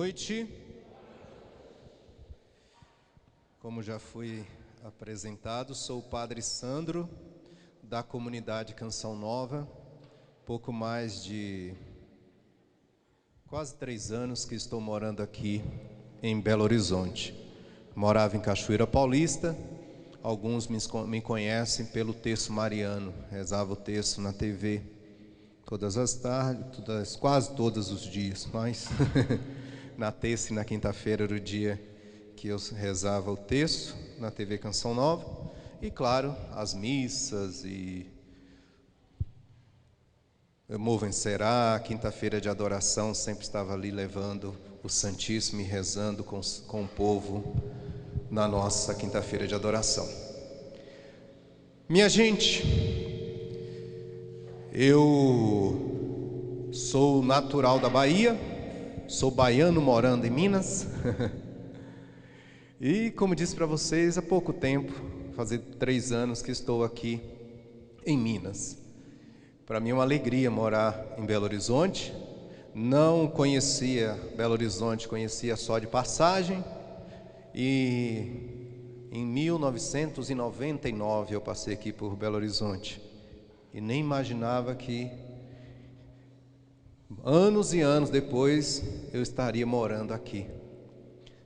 noite. Como já fui apresentado, sou o Padre Sandro, da comunidade Canção Nova. Pouco mais de quase 3 anos que estou morando aqui em Belo Horizonte. Morava em Cachoeira Paulista. Alguns me conhecem pelo terço mariano. Rezava o terço na TV todas as tardes, quase todos os dias, mas na terça e na quinta-feira era o dia que eu rezava o terço na TV Canção Nova. E claro, as missas e Mo Vencerá, quinta-feira de adoração, sempre estava ali levando o Santíssimo e rezando com o povo na nossa quinta-feira de adoração. Minha gente, eu sou natural da Bahia, sou baiano morando em Minas. E como disse para vocês, há pouco tempo, faz 3 anos que estou aqui em Minas. Para mim é uma alegria morar em Belo Horizonte. Não conhecia Belo Horizonte, conhecia só de passagem. E em 1999 eu passei aqui por Belo Horizonte. E nem imaginava que anos e anos depois eu estaria morando aqui.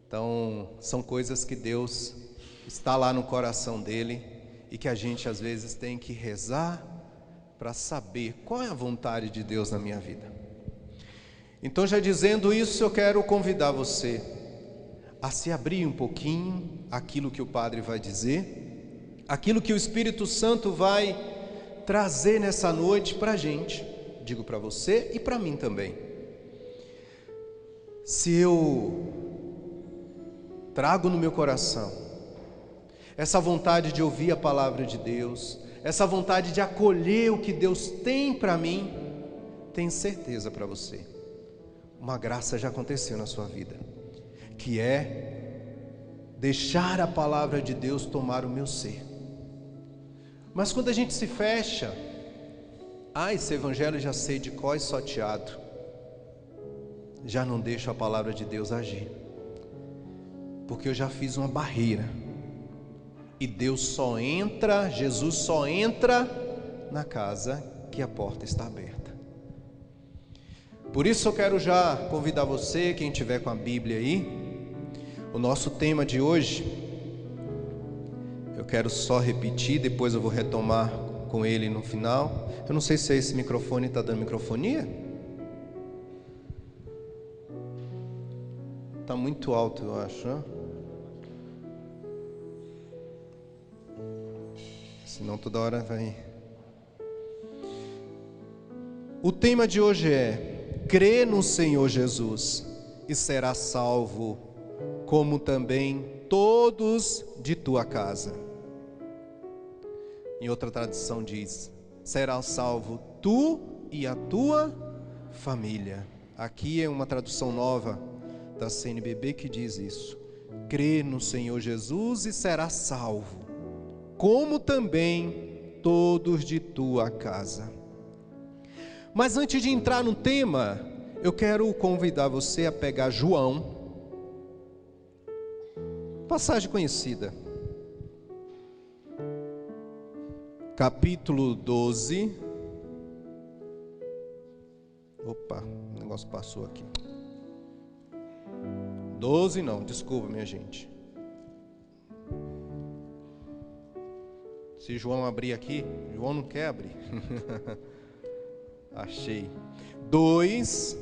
Então, são coisas que Deus está lá no coração dele e que a gente às vezes tem que rezar para saber qual é a vontade de Deus na minha vida. Então, já dizendo isso, eu quero convidar você a se abrir um pouquinho aquilo que o Padre vai dizer, aquilo que o Espírito Santo vai trazer nessa noite para a gente, digo para você e para mim também. Se eu trago no meu coração essa vontade de ouvir a palavra de Deus, essa vontade de acolher o que Deus tem para mim, tenho certeza para você, uma graça já aconteceu na sua vida, que é deixar a palavra de Deus tomar o meu ser. Mas quando a gente se fecha, esse evangelho já sei de cor e salteado, já não deixo a palavra de Deus agir, porque eu já fiz uma barreira, e Deus só entra, Jesus só entra na casa que a porta está aberta. Por isso eu quero já convidar você, quem tiver com a Bíblia aí, o nosso tema de hoje, eu quero só repetir, depois eu vou retomar com ele no final. Eu não sei se esse microfone está dando microfonia. Está muito alto, eu acho, né? Senão toda hora vai. O tema de hoje é: crê no Senhor Jesus e serás salvo, como também todos de tua casa. Em outra tradução diz: serás salvo tu e a tua família. Aqui é uma tradução nova da CNBB que diz isso: crê no Senhor Jesus e serás salvo, como também todos de tua casa. Mas antes de entrar no tema, eu quero convidar você a pegar João, passagem conhecida, capítulo 12. Opa, o negócio passou aqui. 12 não, desculpa minha gente. Se João abrir aqui, João não quer abrir. Achei. 2,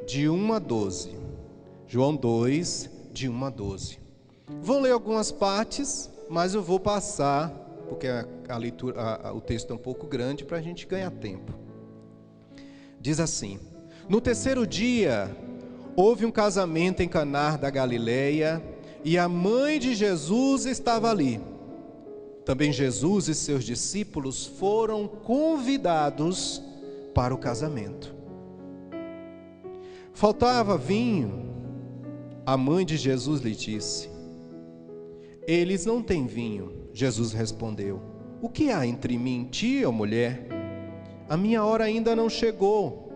de 1 a 12. João 2, de 1 a 12. Vou ler algumas partes, mas eu vou passar, porque a leitura, o texto é um pouco grande para a gente ganhar tempo. Diz assim: no terceiro dia, houve um casamento em Caná da Galileia, e a mãe de Jesus estava ali. Também Jesus e seus discípulos foram convidados para o casamento. Faltava vinho. A mãe de Jesus lhe disse: eles não têm vinho. Jesus respondeu: o que há entre mim e ti, ó mulher? A minha hora ainda não chegou.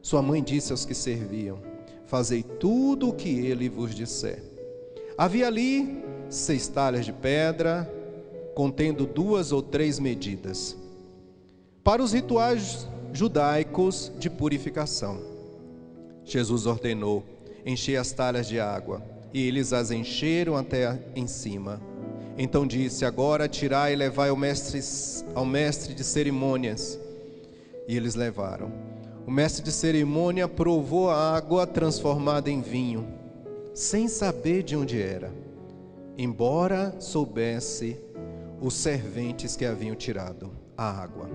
Sua mãe disse aos que serviam: fazei tudo o que ele vos disser. Havia ali 6 talhas de pedra, contendo 2 ou 3 medidas, para os rituais judaicos de purificação. Jesus ordenou: enchei as talhas de água, e eles as encheram até em cima. Então disse: agora tirai e levai ao mestre de cerimônias. E eles levaram. O mestre de cerimônia provou a água transformada em vinho, sem saber de onde era, embora soubesse os serventes que haviam tirado a água.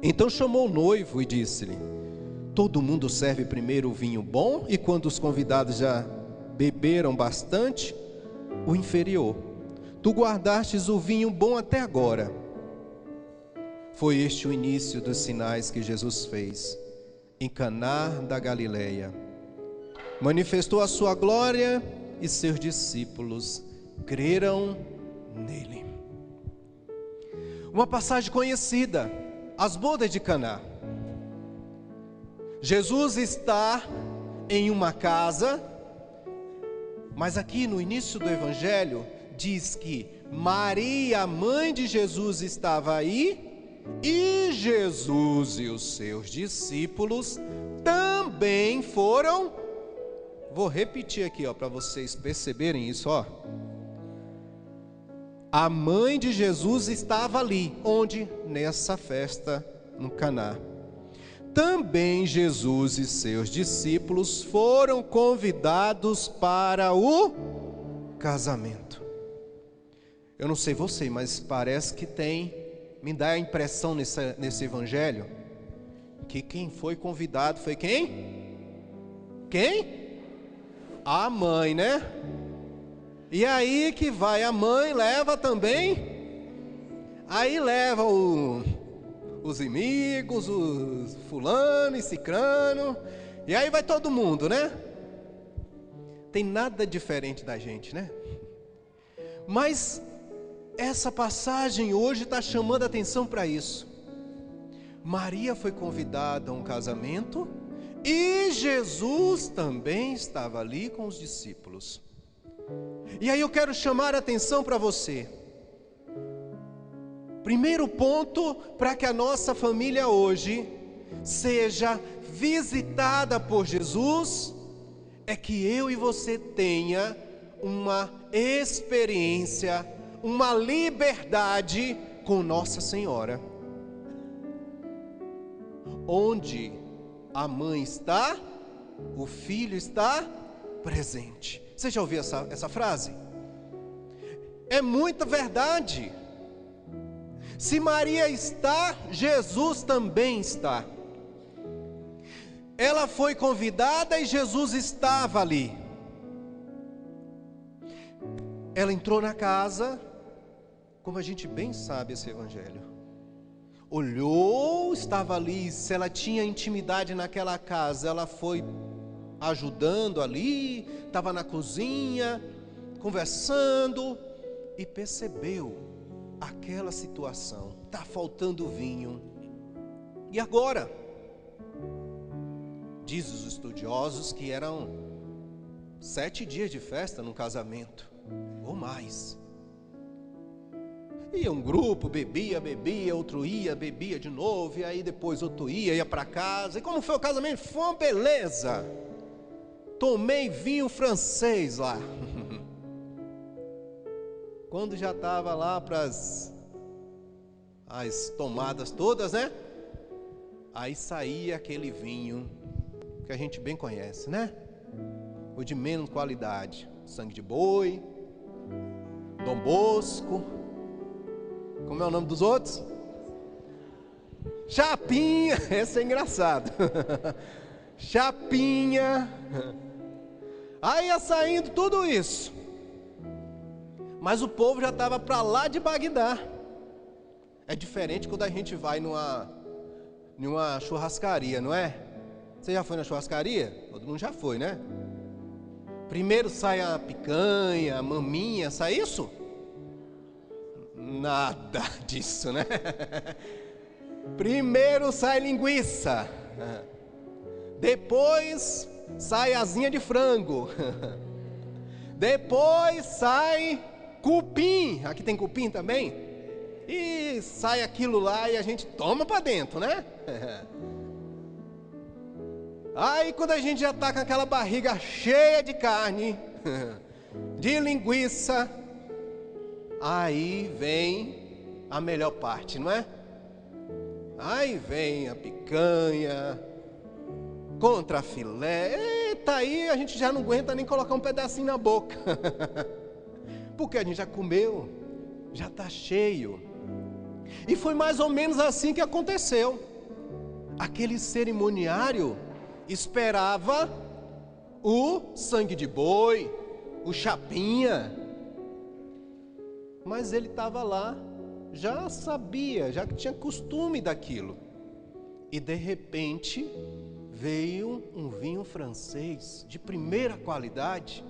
Então chamou o noivo e disse-lhe: todo mundo serve primeiro o vinho bom, e quando os convidados já beberam bastante, o inferior. Tu guardastes o vinho bom até agora. Foi este o início dos sinais que Jesus fez em Caná da Galileia. Manifestou a sua glória e seus discípulos creram nele. Uma passagem conhecida, as bodas de Caná. Jesus está em uma casa, mas aqui no início do Evangelho diz que Maria, mãe de Jesus, estava aí, e Jesus e os seus discípulos também foram. Vou repetir aqui, para vocês perceberem isso, A mãe de Jesus estava ali, onde? Nessa festa no Caná. Também Jesus e seus discípulos foram convidados para o casamento. Eu não sei você, mas parece que me dá a impressão nesse evangelho, que quem foi convidado foi quem? Quem? A mãe, né? E aí que vai, a mãe leva também, aí leva os amigos, os fulano e cicrano, e aí vai todo mundo, né? Tem nada diferente da gente, né? Mas essa passagem hoje está chamando a atenção para isso. Maria foi convidada a um casamento, e Jesus também estava ali com os discípulos. E aí eu quero chamar a atenção para você. Primeiro ponto para que a nossa família hoje seja visitada por Jesus é que eu e você tenha uma experiência, uma liberdade com Nossa Senhora. Onde a mãe está, o filho está presente. Você já ouviu essa frase? É muita verdade. Se Maria está, Jesus também está. Ela foi convidada e Jesus estava ali. Ela entrou na casa, como a gente bem sabe esse evangelho. Olhou, estava ali, se ela tinha intimidade naquela casa, ela foi ajudando ali, estava na cozinha, conversando, e percebeu aquela situação, está faltando vinho. E agora? Diz os estudiosos que eram 7 dias de festa no casamento, ou mais. Ia um grupo, bebia, outro ia, bebia de novo, e aí depois outro ia para casa. E como foi o casamento? Foi uma beleza. Tomei vinho francês lá. Quando já estava lá para as tomadas todas, né? Aí saía aquele vinho que a gente bem conhece, né? O de menos qualidade. Sangue de boi, Dom Bosco. Como é o nome dos outros? Chapinha. Esse é engraçado. Chapinha. Aí ia saindo tudo isso. Mas o povo já estava para lá de Bagdá. É diferente quando a gente vai numa churrascaria, não é? Você já foi na churrascaria? Todo mundo já foi, né? Primeiro sai a picanha, a maminha, sai isso? Nada disso, né? Primeiro sai linguiça. Depois sai asinha de frango. Depois sai cupim. Aqui tem cupim também? E sai aquilo lá e a gente toma para dentro, né? Aí quando a gente já está com aquela barriga cheia de carne, de linguiça, aí vem a melhor parte, não é? Aí vem a picanha, contra filé. Eita, aí a gente já não aguenta nem colocar um pedacinho na boca. Porque a gente já comeu, já está cheio. E foi mais ou menos assim que aconteceu. Aquele cerimoniário esperava o sangue de boi, o chapinha. Mas ele estava lá, já sabia, já tinha costume daquilo. E de repente veio um vinho francês de primeira qualidade.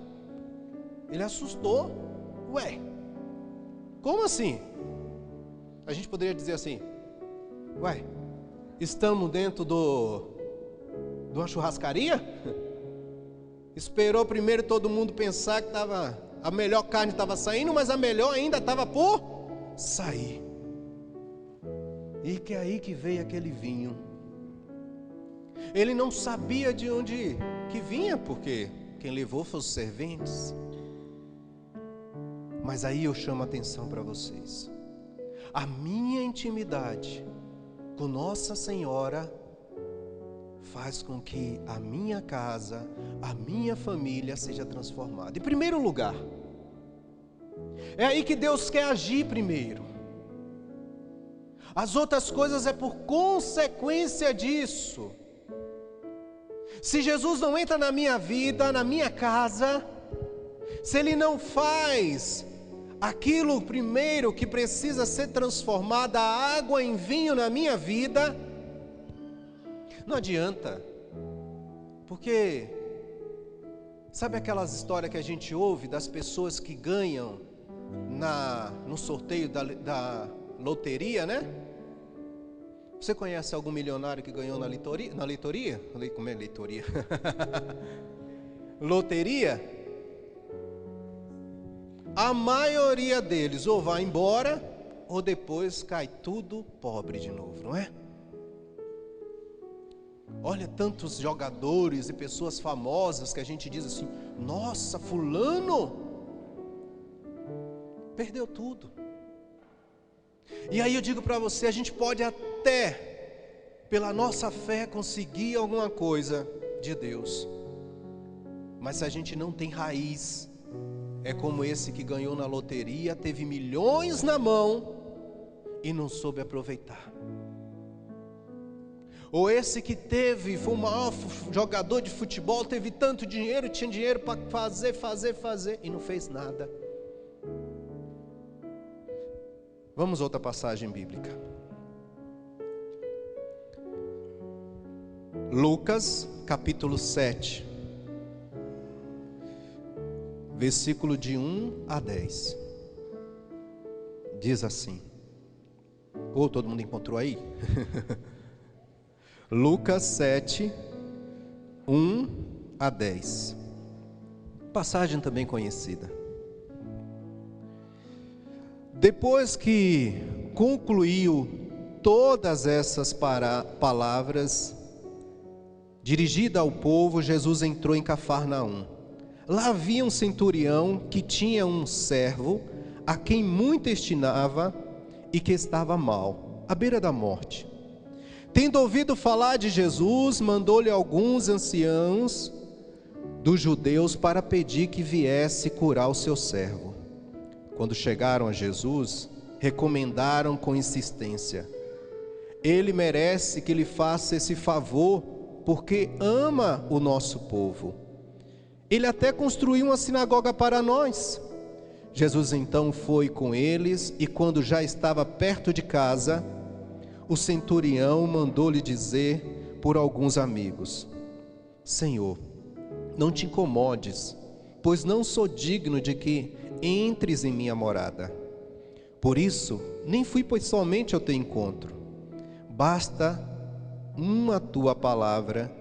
Ele assustou. Ué, como assim? A gente poderia dizer assim: ué, estamos dentro de uma churrascaria? Esperou primeiro todo mundo pensar que a melhor carne estava saindo, mas a melhor ainda estava por sair. E que é aí que veio aquele vinho. Ele não sabia de onde que vinha, porque quem levou foi os serventes. Mas aí eu chamo a atenção para vocês. A minha intimidade com Nossa Senhora faz com que a minha casa, a minha família seja transformada. Em primeiro lugar, é aí que Deus quer agir primeiro. As outras coisas é por consequência disso. Se Jesus não entra na minha vida, na minha casa, se Ele não faz aquilo primeiro que precisa ser transformado, a água em vinho na minha vida, não adianta. Porque sabe aquelas histórias que a gente ouve das pessoas que ganham no sorteio da loteria, né? Você conhece algum milionário que ganhou na leitoria? Como é leitoria? Loteria? A maioria deles ou vai embora, ou depois cai tudo pobre de novo, não é? Olha tantos jogadores e pessoas famosas que a gente diz assim: nossa, fulano perdeu tudo. E aí eu digo para você, a gente pode até, pela nossa fé, conseguir alguma coisa de Deus, mas se a gente não tem raiz, é como esse que ganhou na loteria, teve milhões na mão e não soube aproveitar. Ou esse que foi o maior jogador de futebol, teve tanto dinheiro, tinha dinheiro para fazer e não fez nada. Vamos a outra passagem bíblica. Lucas, capítulo 7. Versículo de 1 a 10. Diz assim. Todo mundo encontrou aí? Lucas 7, 1 a 10. Passagem também conhecida. Depois que concluiu todas essas palavras dirigidas ao povo, Jesus entrou em Cafarnaum. Lá havia um centurião que tinha um servo a quem muito estimava e que estava mal, à beira da morte. Tendo ouvido falar de Jesus, mandou-lhe alguns anciãos dos judeus para pedir que viesse curar o seu servo. Quando chegaram a Jesus, recomendaram com insistência: ele merece que lhe faça esse favor, porque ama o nosso povo. Ele até construiu uma sinagoga para nós. Jesus então foi com eles, e quando já estava perto de casa, o centurião mandou-lhe dizer por alguns amigos: Senhor, não te incomodes, pois não sou digno de que entres em minha morada. Por isso, nem fui pessoalmente ao teu encontro. Basta uma tua palavra,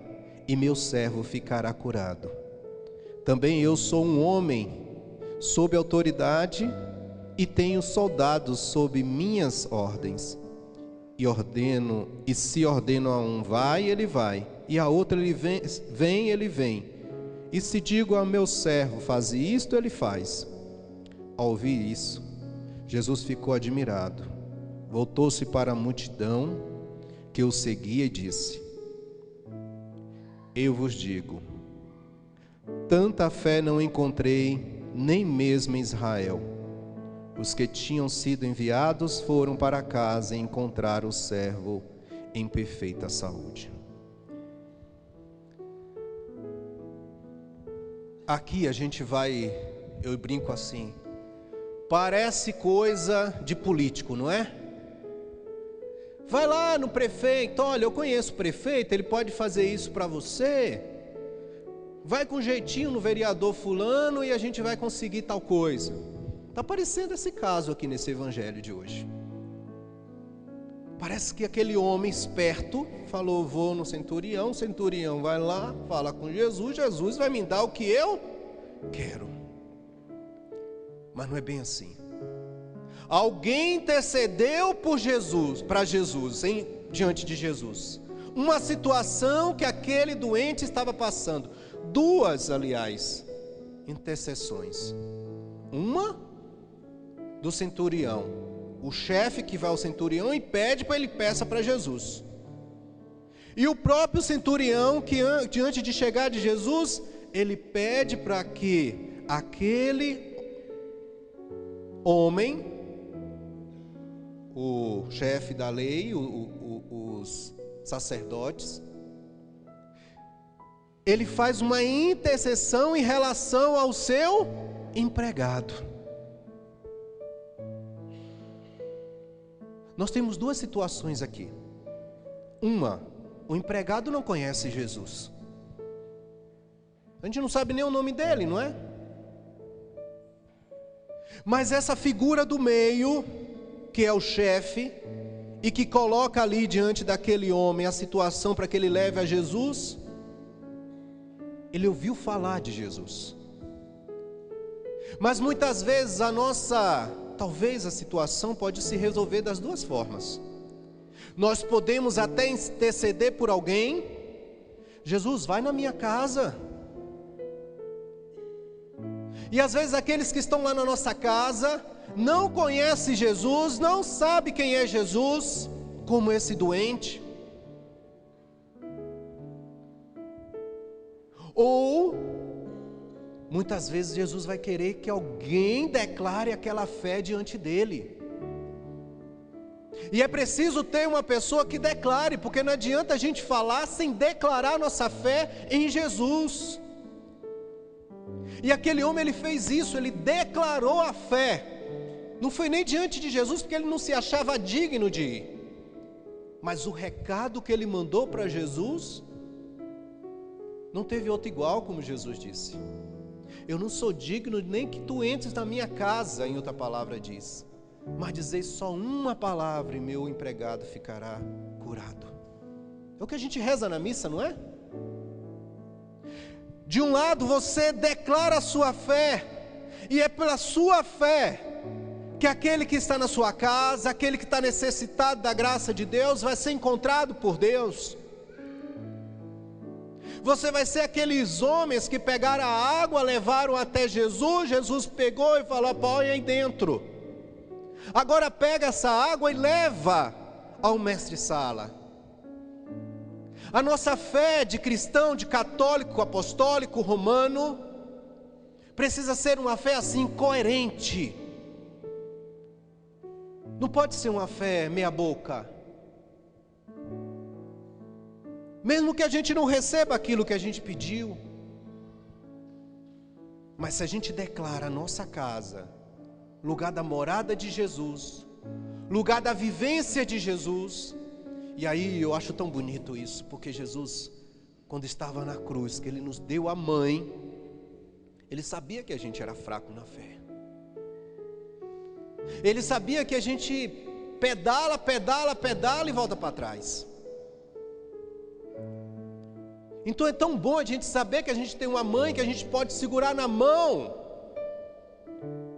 e meu servo ficará curado. Também eu sou um homem sob autoridade e tenho soldados sob minhas ordens. E se ordeno a um vai, ele vai, e a outro ele vem, ele vem. E se digo ao meu servo, faze isto, ele faz. Ao ouvir isso, Jesus ficou admirado. Voltou-se para a multidão que o seguia e disse: eu vos digo, tanta fé não encontrei nem mesmo em Israel. Os que tinham sido enviados foram para casa e encontraram o servo em perfeita saúde. Aqui a gente vai, eu brinco assim, parece coisa de político, não é? Vai lá no prefeito, olha, eu conheço o prefeito, ele pode fazer isso para você. Vai com jeitinho no vereador fulano e a gente vai conseguir tal coisa. Está parecendo esse caso aqui nesse evangelho de hoje. Parece que aquele homem esperto falou, vou no centurião, o centurião vai lá, fala com Jesus, Jesus vai me dar o que eu quero. Mas não é bem assim. Alguém intercedeu por Jesus, para Jesus, diante de Jesus. Uma situação que aquele doente estava passando. Duas, aliás, intercessões. Uma do centurião, o chefe que vai ao centurião e pede para ele peça para Jesus. E o próprio centurião que diante de chegar de Jesus, ele pede para que aquele homem, o chefe da lei, os sacerdotes, ele faz uma intercessão em relação ao seu empregado. Nós temos duas situações aqui. Uma, o empregado não conhece Jesus. A gente não sabe nem o nome dele, não é? Mas essa figura do meio, que é o chefe, e que coloca ali diante daquele homem a situação para que ele leve a Jesus, ele ouviu falar de Jesus. Mas muitas vezes talvez a situação pode se resolver das duas formas. Nós podemos até interceder por alguém. Jesus, vai na minha casa. E às vezes aqueles que estão lá na nossa casa não conhecem Jesus, não sabem quem é Jesus, como esse doente. Ou muitas vezes Jesus vai querer que alguém declare aquela fé diante dele. E é preciso ter uma pessoa que declare, porque não adianta a gente falar sem declarar nossa fé em Jesus. E aquele homem, ele fez isso, ele declarou a fé. Não foi nem diante de Jesus, porque ele não se achava digno de ir. Mas o recado que ele mandou para Jesus, não teve outro igual, como Jesus disse. Eu não sou digno nem que tu entres na minha casa, em outra palavra diz. Mas dizei só uma palavra e meu empregado ficará curado. É o que a gente reza na missa, não é? De um lado você declara a sua fé, e é pela sua fé que aquele que está na sua casa, aquele que está necessitado da graça de Deus, vai ser encontrado por Deus. Você vai ser aqueles homens que pegaram a água, levaram até Jesus, Jesus pegou e falou, põe aí dentro. Agora pega essa água e leva ao mestre-sala. A nossa fé de cristão, de católico, apostólico, romano, precisa ser uma fé assim, coerente. Não pode ser uma fé meia boca. Mesmo que a gente não receba aquilo que a gente pediu. Mas se a gente declara a nossa casa lugar da morada de Jesus, lugar da vivência de Jesus, e aí eu acho tão bonito isso, porque Jesus, quando estava na cruz, que Ele nos deu a mãe, Ele sabia que a gente era fraco na fé. Ele sabia que a gente pedala e volta para trás. Então é tão bom a gente saber que a gente tem uma mãe que a gente pode segurar na mão,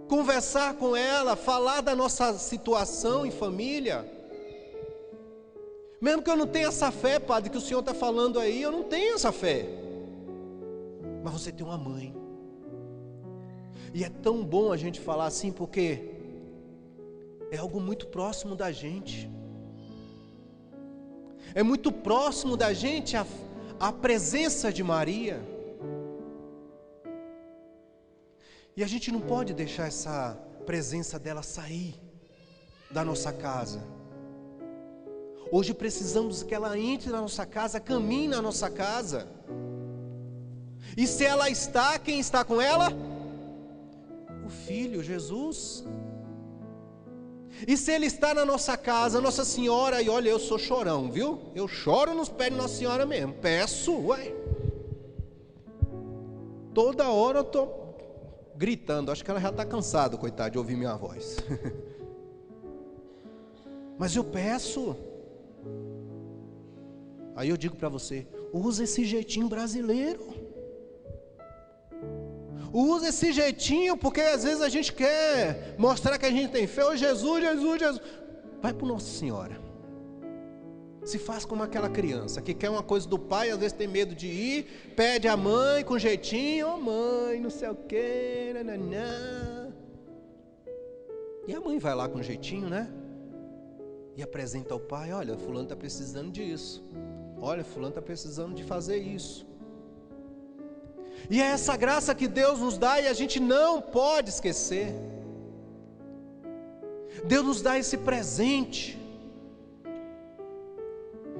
conversar com ela, falar da nossa situação em família. Mesmo que eu não tenha essa fé, padre, que o senhor está falando aí, eu não tenho essa fé. Mas você tem uma mãe. E é tão bom a gente falar assim, porque é algo muito próximo da gente. É muito próximo da gente a presença de Maria. E a gente não pode deixar essa presença dela sair da nossa casa. Hoje precisamos que ela entre na nossa casa, caminhe na nossa casa. E se ela está, quem está com ela? O Filho, Jesus. E se Ele está na nossa casa, Nossa Senhora, e olha, eu sou chorão, viu? Eu choro nos pés de Nossa Senhora mesmo, peço, ué. Toda hora eu estou gritando, acho que ela já está cansada, coitada, de ouvir minha voz. Mas eu peço. Aí eu digo para você, usa esse jeitinho brasileiro. Usa esse jeitinho, porque às vezes a gente quer mostrar que a gente tem fé. Ô Jesus, Jesus, Jesus. Vai para Nossa Senhora. Se faz como aquela criança que quer uma coisa do pai, às vezes tem medo de ir, pede a mãe com jeitinho. Ô mãe, não sei o que, nananã. E a mãe vai lá com jeitinho, né? E apresenta ao pai, olha, fulano está precisando disso. Olha, fulano está precisando de fazer isso. E é essa graça que Deus nos dá e a gente não pode esquecer. Deus nos dá esse presente.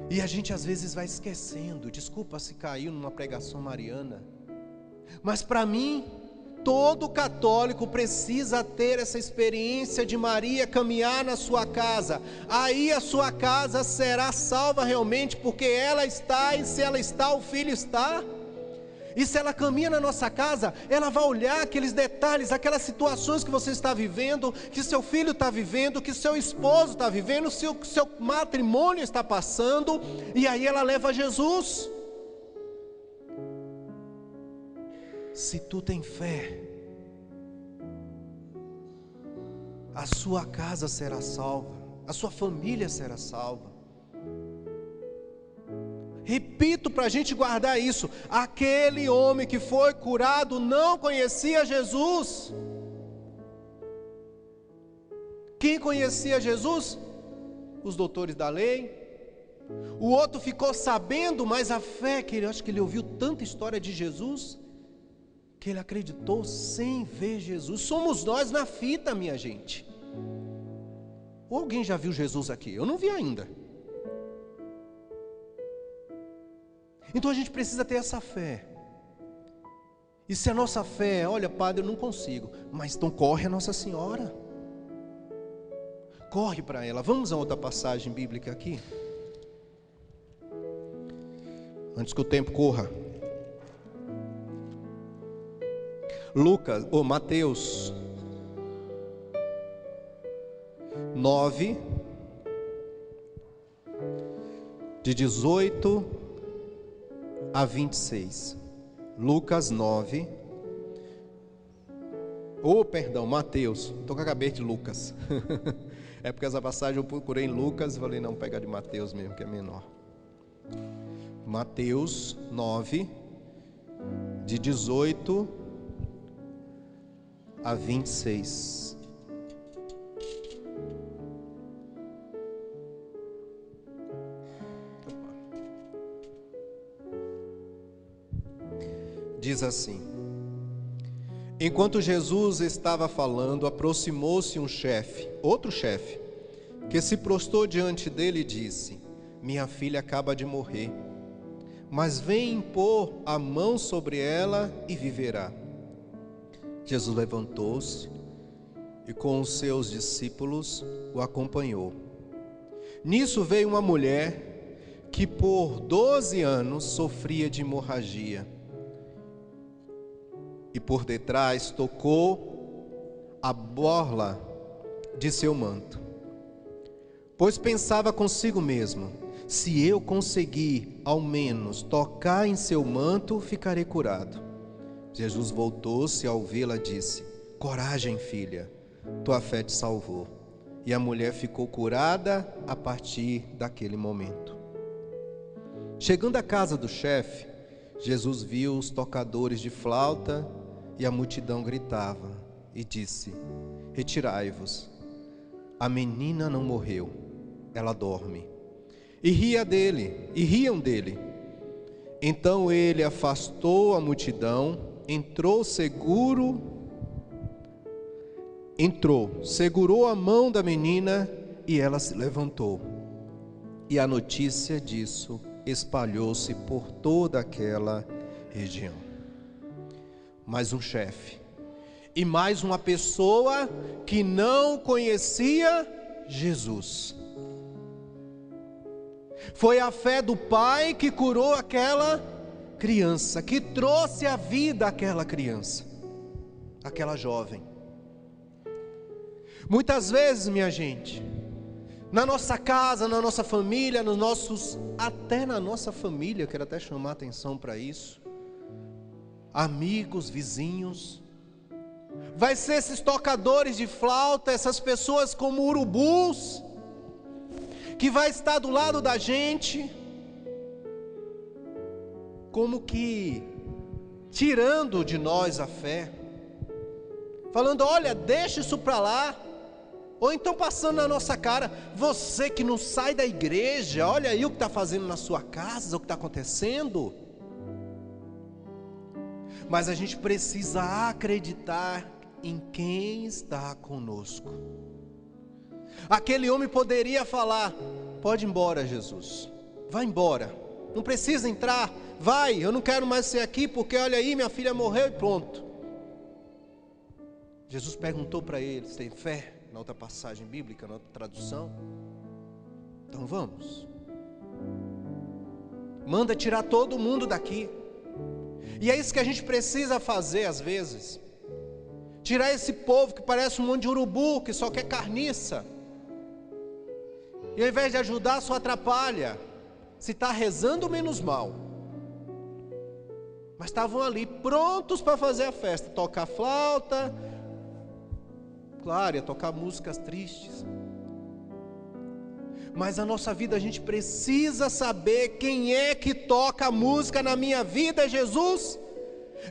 E a gente às vezes vai esquecendo. Desculpa se caiu numa pregação mariana. Mas para mim, todo católico precisa ter essa experiência de Maria caminhar na sua casa. Aí a sua casa será salva realmente, porque ela está, e se ela está, o Filho está. E se ela caminha na nossa casa, ela vai olhar aqueles detalhes, aquelas situações que você está vivendo, que seu filho está vivendo, que seu esposo está vivendo, que seu matrimônio está passando, e aí ela leva Jesus. Se tu tem fé, a sua casa será salva, a sua família será salva. Repito para a gente guardar isso, aquele homem que foi curado não conhecia Jesus. Quem conhecia Jesus? Os doutores da lei. O outro ficou sabendo, mas a fé, que ele, acho que ele ouviu tanta história de Jesus, que ele acreditou sem ver Jesus. Somos nós na fita, minha gente. Ou alguém já viu Jesus aqui? Eu não vi ainda. Então a gente precisa ter essa fé. E se a nossa fé, olha padre, eu não consigo, mas então corre a Nossa Senhora. Corre para ela. Vamos a outra passagem bíblica aqui. Antes que o tempo corra. Mateus 9, de 18 a 26. Lucas 9. Mateus. Estou com a cabeça de Lucas. É porque essa passagem eu procurei em Lucas e falei, não, pegar de Mateus mesmo, que é menor. Mateus 9, de 18 a 26. Diz assim: enquanto Jesus estava falando, aproximou-se outro chefe, que se prostrou diante dele e disse: minha filha acaba de morrer, mas vem impor a mão sobre ela e viverá. Jesus levantou-se e com os seus discípulos o acompanhou. Nisso veio uma mulher que por 12 anos sofria de hemorragia, e por detrás tocou a borla de seu manto, pois pensava consigo mesmo: se eu conseguir ao menos tocar em seu manto, ficarei curado. Jesus voltou-se, ao vê-la, disse: coragem, filha, tua fé te salvou. E a mulher ficou curada a partir daquele momento. Chegando à casa do chefe, Jesus viu os tocadores de flauta e a multidão gritava e disse: retirai-vos, a menina não morreu, ela dorme. E riam dele. Então ele afastou a multidão, segurou a mão da menina e ela se levantou. E a notícia disso espalhou-se por toda aquela região. Mais um chefe e mais uma pessoa que não conhecia Jesus. Foi a fé do pai que curou aquela criança, que trouxe a vida àquela criança, aquela jovem. Muitas vezes, minha gente, na nossa casa, na nossa família, até na nossa família, quero até chamar a atenção para isso, amigos, vizinhos, vai ser esses tocadores de flauta, essas pessoas como urubus, que vai estar do lado da gente, como que tirando de nós a fé, falando: olha, deixa isso para lá, ou então passando na nossa cara: você que não sai da igreja, olha aí o que está fazendo na sua casa, o que está acontecendo. Mas a gente precisa acreditar em quem está conosco. Aquele homem poderia falar: pode ir embora, Jesus, vai embora, não precisa entrar, vai, eu não quero mais ser aqui, porque olha aí, minha filha morreu e pronto. Jesus perguntou para ele: você tem fé? Na outra passagem bíblica, na outra tradução. Então vamos, manda tirar todo mundo daqui. E é isso que a gente precisa fazer às vezes, tirar esse povo que parece um monte de urubu, que só quer carniça, e ao invés de ajudar, só atrapalha. Se está rezando, menos mal. Mas estavam ali prontos para fazer a festa, tocar flauta, claro, ia tocar músicas tristes. Mas a nossa vida, a gente precisa saber quem é que toca a música na minha vida. É Jesus.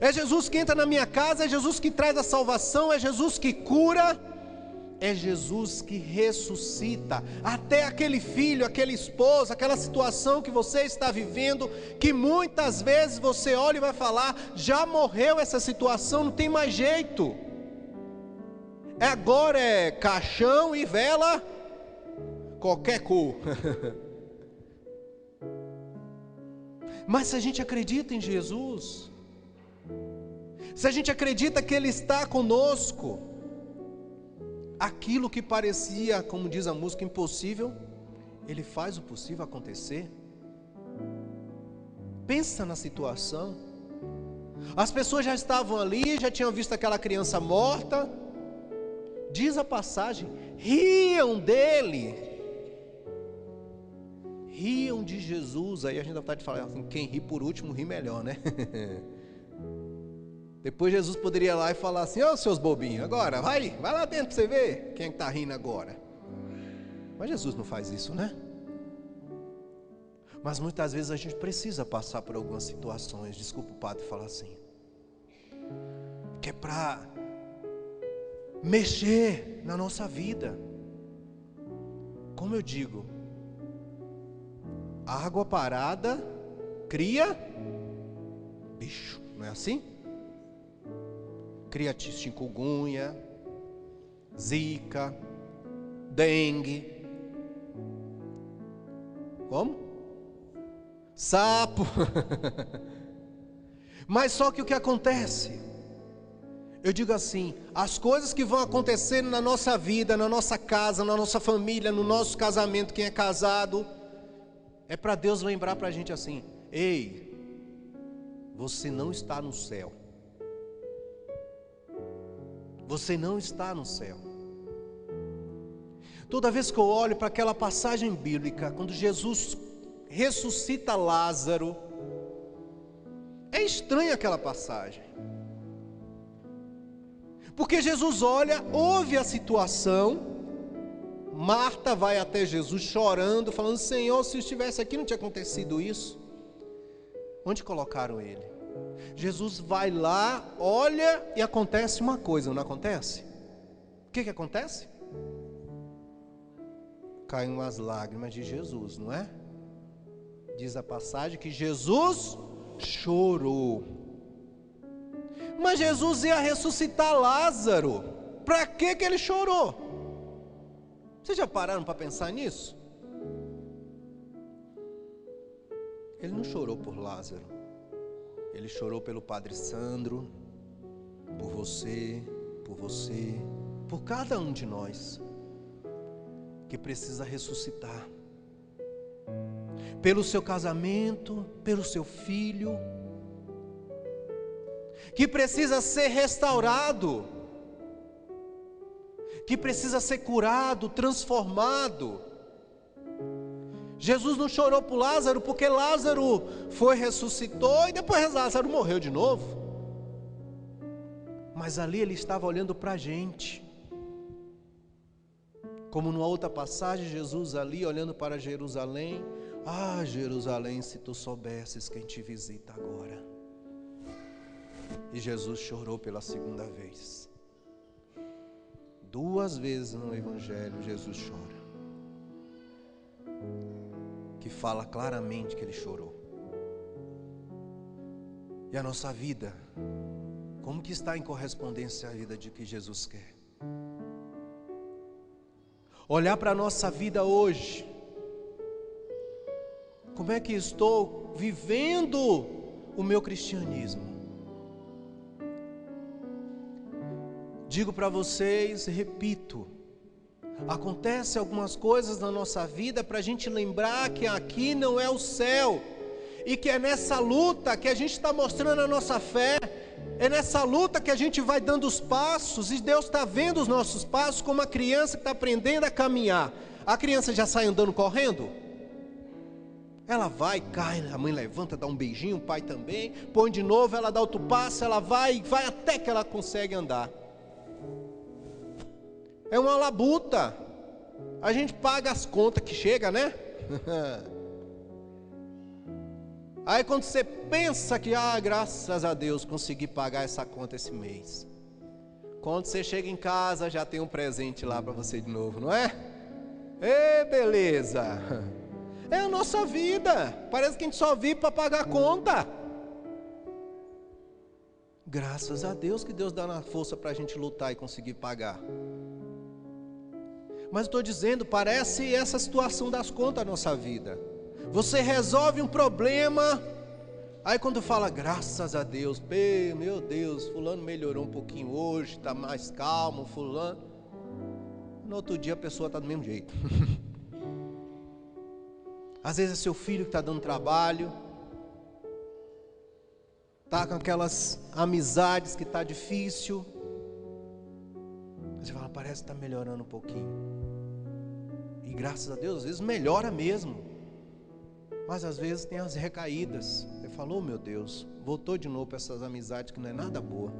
É Jesus que entra na minha casa, é Jesus que traz a salvação, é Jesus que cura, é Jesus que ressuscita. Até aquele filho, aquele esposo, aquela situação que você está vivendo, que muitas vezes você olha e vai falar: já morreu essa situação, não tem mais jeito. Agora é caixão e vela, qualquer cor. Mas se a gente acredita em Jesus, se a gente acredita que Ele está conosco, aquilo que parecia, como diz a música, impossível, Ele faz o possível acontecer. Pensa na situação. As pessoas já estavam ali, já tinham visto aquela criança morta. Diz a passagem, riam dele, riam de Jesus. Aí a gente dá vontade de falar assim: quem ri por último ri melhor, né? Depois Jesus poderia ir lá e falar assim: ô seus bobinhos, agora vai lá dentro para você ver quem está rindo agora. Mas Jesus não faz isso, né? Mas muitas vezes a gente precisa passar por algumas situações, desculpa o padre falar assim, que é para mexer na nossa vida. Como eu digo, água parada cria bicho, não é assim? Cria chikungunya, zika, dengue. Como? Sapo. Mas só que o que acontece? Eu digo assim, as coisas que vão acontecendo na nossa vida, na nossa casa, na nossa família, no nosso casamento, quem é casado, é para Deus lembrar para a gente assim: ei, você não está no céu. Você não está no céu. Toda vez que eu olho para aquela passagem bíblica, quando Jesus ressuscita Lázaro. É estranha aquela passagem. Porque Jesus olha, ouve a situação. Marta vai até Jesus chorando, falando: Senhor, se eu estivesse aqui não tinha acontecido isso. Onde colocaram ele? Jesus vai lá, olha e acontece uma coisa, não acontece? O que acontece? Caem as lágrimas de Jesus, não é? Diz a passagem que Jesus chorou. Mas Jesus ia ressuscitar Lázaro. Para que ele chorou? Vocês já pararam para pensar nisso? Ele não chorou por Lázaro. Ele chorou pelo Padre Sandro, por você, por cada um de nós que precisa ressuscitar. Pelo seu casamento, pelo seu filho, que precisa ser restaurado, que precisa ser curado, transformado. Jesus não chorou por Lázaro porque Lázaro ressuscitou e depois Lázaro morreu de novo. Mas ali ele estava olhando para a gente. Como numa outra passagem, Jesus ali olhando para Jerusalém. Ah, Jerusalém, se tu soubesses quem te visita agora. E Jesus chorou pela segunda vez. 2 vezes no Evangelho Jesus chora. Que fala claramente que ele chorou. E a nossa vida, como que está em correspondência à vida de que Jesus quer? Olhar para a nossa vida hoje. Como é que estou vivendo o meu cristianismo? Digo para vocês, repito, acontece algumas coisas na nossa vida para a gente lembrar que aqui não é o céu, e que é nessa luta que a gente está mostrando a nossa fé, é nessa luta que a gente vai dando os passos, e Deus está vendo os nossos passos como uma criança que está aprendendo a caminhar. A criança já sai andando correndo? Ela vai, cai, a mãe levanta, dá um beijinho, o pai também, põe de novo, ela dá outro passo, ela vai até que ela consegue andar. É uma labuta. A gente paga as contas que chega, né? Aí quando você pensa que, graças a Deus, consegui pagar essa conta esse mês. Quando você chega em casa, já tem um presente lá para você de novo, não é? Ê, beleza! É a nossa vida. Parece que a gente só vive para pagar a conta. Graças a Deus que Deus dá na força para a gente lutar e conseguir pagar. Mas estou dizendo, parece essa situação das contas da nossa vida. Você resolve um problema, aí quando fala, graças a Deus, meu Deus, fulano melhorou um pouquinho hoje, está mais calmo, fulano. No outro dia a pessoa está do mesmo jeito. Às vezes é seu filho que está dando trabalho, está com aquelas amizades que está difícil. Você fala, parece que está melhorando um pouquinho. E graças a Deus, às vezes melhora mesmo. Mas às vezes tem as recaídas. Você falou, meu Deus, voltou de novo para essas amizades que não é nada boa.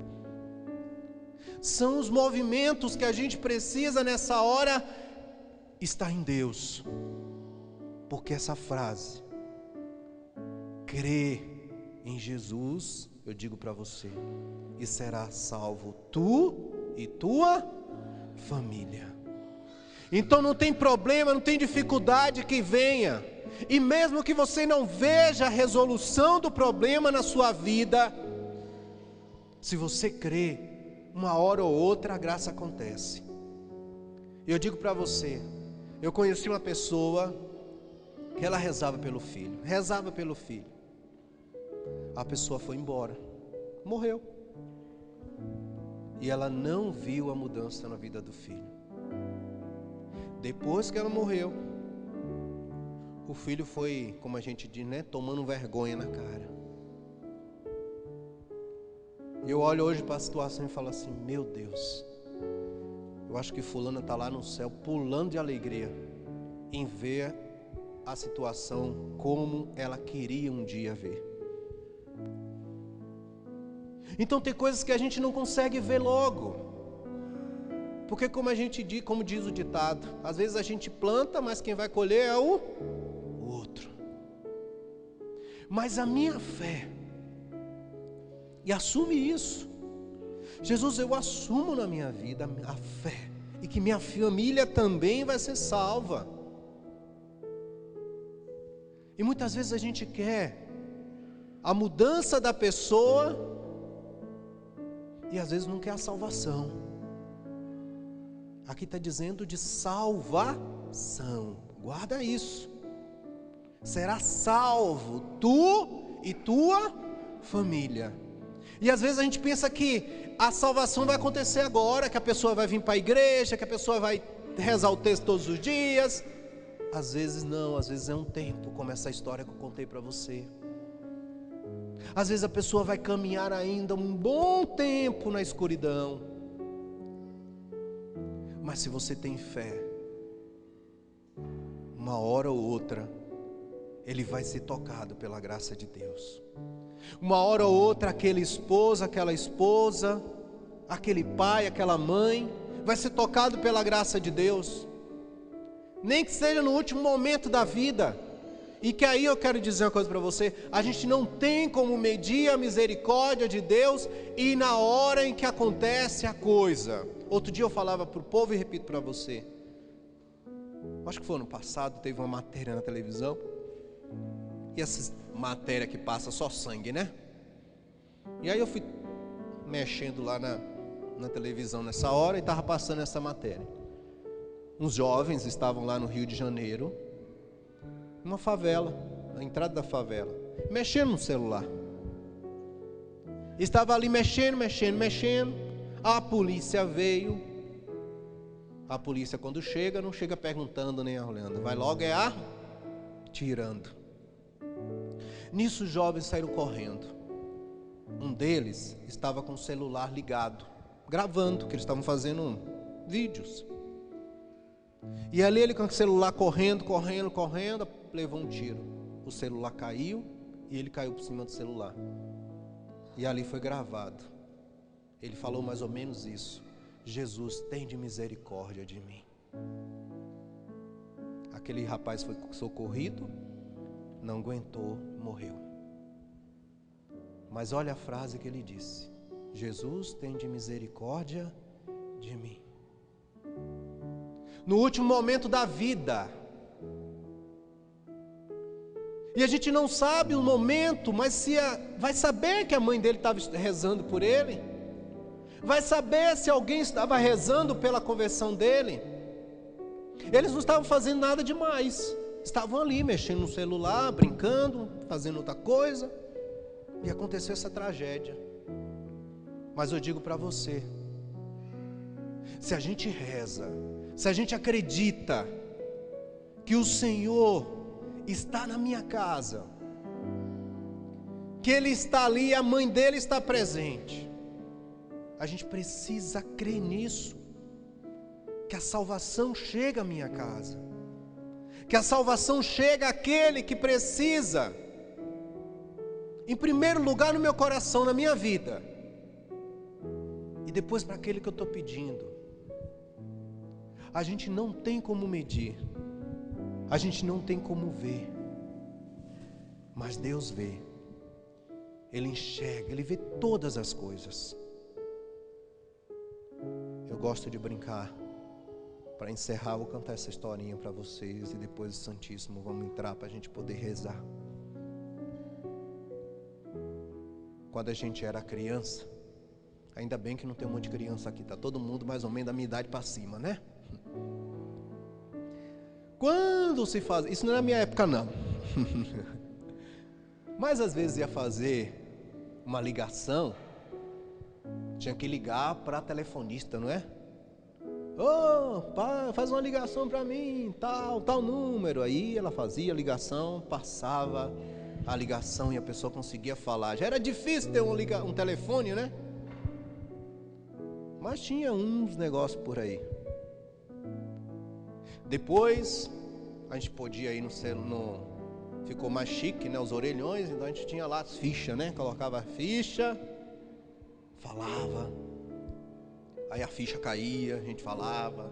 São os movimentos que a gente precisa nessa hora estar em Deus. Porque essa frase, crê em Jesus, eu digo para você, e será salvo tu e tua família. Então não tem problema, não tem dificuldade que venha. E mesmo que você não veja a resolução do problema na sua vida, se você crê, uma hora ou outra a graça acontece. Eu digo para você, eu conheci uma pessoa que ela rezava pelo filho. A pessoa foi embora, morreu. E ela não viu a mudança na vida do filho. Depois que ela morreu, o filho foi, como a gente diz, né, tomando vergonha na cara. E eu olho hoje para a situação e falo assim, meu Deus, eu acho que fulana está lá no céu pulando de alegria em ver a situação como ela queria um dia ver. Então tem coisas que a gente não consegue ver logo, porque como diz o ditado, às vezes a gente planta, mas quem vai colher é o outro. Mas a minha fé, e assume isso, Jesus, eu assumo na minha vida a fé, e que minha família também vai ser salva. E muitas vezes a gente quer a mudança da pessoa, e às vezes não quer a salvação. Aqui está dizendo de salvação, guarda isso. Será salvo tu e tua família. E às vezes a gente pensa que a salvação vai acontecer agora, que a pessoa vai vir para a igreja, que a pessoa vai rezar o texto todos os dias. Às vezes não, às vezes é um tempo, como essa história que eu contei para você. Às vezes a pessoa vai caminhar ainda um bom tempo na escuridão. Mas se você tem fé, uma hora ou outra, ele vai ser tocado pela graça de Deus. Uma hora ou outra, aquele esposo, aquela esposa, aquele pai, aquela mãe, vai ser tocado pela graça de Deus. Nem que seja no último momento da vida. E que aí eu quero dizer uma coisa para você, a gente não tem como medir a misericórdia de Deus e na hora em que acontece a coisa. Outro dia eu falava para o povo e repito para você, acho que foi ano passado, teve uma matéria na televisão, e essa matéria que passa só sangue, né? E aí eu fui mexendo lá na televisão nessa hora e estava passando essa matéria. Uns jovens estavam lá no Rio de Janeiro, numa favela, na entrada da favela, mexendo no celular. Estava ali mexendo. A polícia veio. A polícia quando chega, não chega perguntando nem olhando, vai logo atirando. Nisso os jovens saíram correndo. Um deles estava com o celular ligado, gravando, que eles estavam fazendo vídeos. E ali ele com o celular correndo, levou um tiro. O celular caiu e ele caiu por cima do celular. E ali foi gravado. Ele falou mais ou menos isso: Jesus, tende misericórdia de mim. Aquele rapaz foi socorrido, não aguentou, morreu. Mas olha a frase que ele disse: Jesus, tende misericórdia de mim. No último momento da vida. E a gente não sabe o momento, mas vai saber que a mãe dele estava rezando por ele. Vai saber se alguém estava rezando pela conversão dele. Eles não estavam fazendo nada demais. Estavam ali mexendo no celular, brincando, fazendo outra coisa. E aconteceu essa tragédia. Mas eu digo para você, se a gente reza, se a gente acredita que o Senhor está na minha casa, que Ele está ali, a mãe dele está presente, a gente precisa crer nisso, que a salvação chega à minha casa, que a salvação chega àquele que precisa, em primeiro lugar no meu coração, na minha vida, e depois para aquele que eu estou pedindo. A gente não tem como medir, a gente não tem como ver, mas Deus vê, Ele enxerga, Ele vê todas as coisas. Eu gosto de brincar. Para encerrar, vou cantar essa historinha para vocês e depois o Santíssimo vamos entrar para a gente poder rezar. Quando a gente era criança, ainda bem que não tem um monte de criança aqui, tá todo mundo mais ou menos da minha idade para cima, né? Quando se faz, isso não é na minha época não, mas às vezes ia fazer uma ligação, tinha que ligar para telefonista, não é? Ô, pai, faz uma ligação para mim, tal número. Aí ela fazia a ligação, passava a ligação e a pessoa conseguia falar. Já era difícil ter um telefone, né? Mas tinha uns negócios por aí. Depois a gente podia ir ficou mais chique, né? Os orelhões, então a gente tinha lá as fichas, né? Colocava a ficha, falava, aí a ficha caía, a gente falava.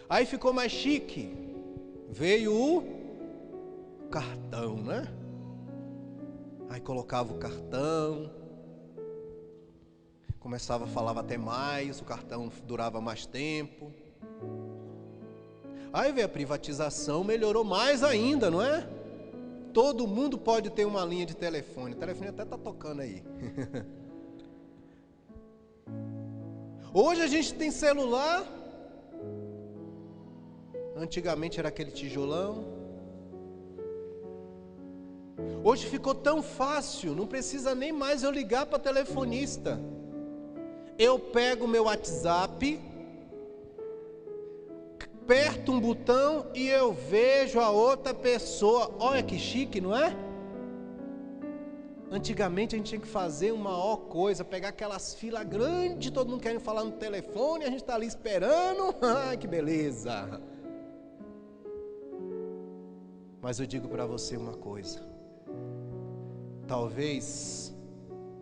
Aí ficou mais chique, veio o cartão, né? Aí colocava o cartão, falava até mais, o cartão durava mais tempo. Aí veio a privatização, melhorou mais ainda, não é? Todo mundo pode ter uma linha de telefone. O telefone até está tocando aí. Hoje a gente tem celular. Antigamente era aquele tijolão. Hoje ficou tão fácil, não precisa nem mais eu ligar para telefonista. Eu pego o meu WhatsApp, aperto um botão e eu vejo a outra pessoa. Olha que chique, não é? Antigamente a gente tinha que fazer uma coisa, pegar aquelas filas grandes, todo mundo querendo falar no telefone, a gente está ali esperando. Ai, que beleza! Mas eu digo para você uma coisa. Talvez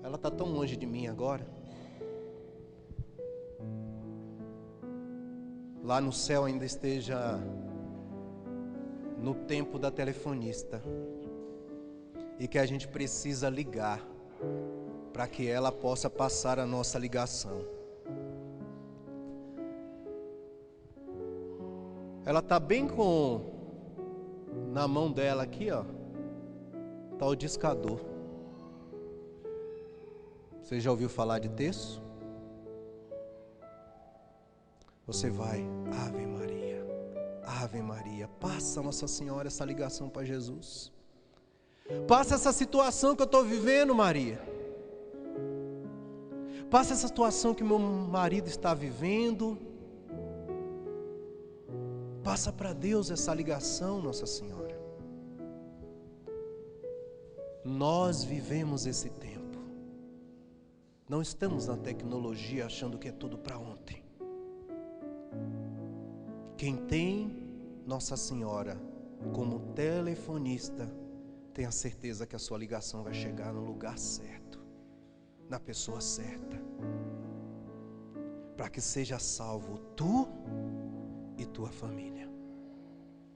ela está tão longe de mim agora. Lá no céu ainda esteja no tempo da telefonista. E que a gente precisa ligar para que ela possa passar a nossa ligação. Ela está bem na mão dela aqui, ó. Está o discador. Você já ouviu falar de terço? Você vai, Ave Maria, Ave Maria, passa Nossa Senhora essa ligação para Jesus. Passa essa situação que eu estou vivendo, Maria. Passa essa situação que meu marido está vivendo. Passa para Deus essa ligação, Nossa Senhora. Nós vivemos esse tempo. Não estamos na tecnologia achando que é tudo para ontem. Quem tem Nossa Senhora como telefonista, tem a certeza que a sua ligação vai chegar no lugar certo, na pessoa certa, para que seja salvo tu e tua família.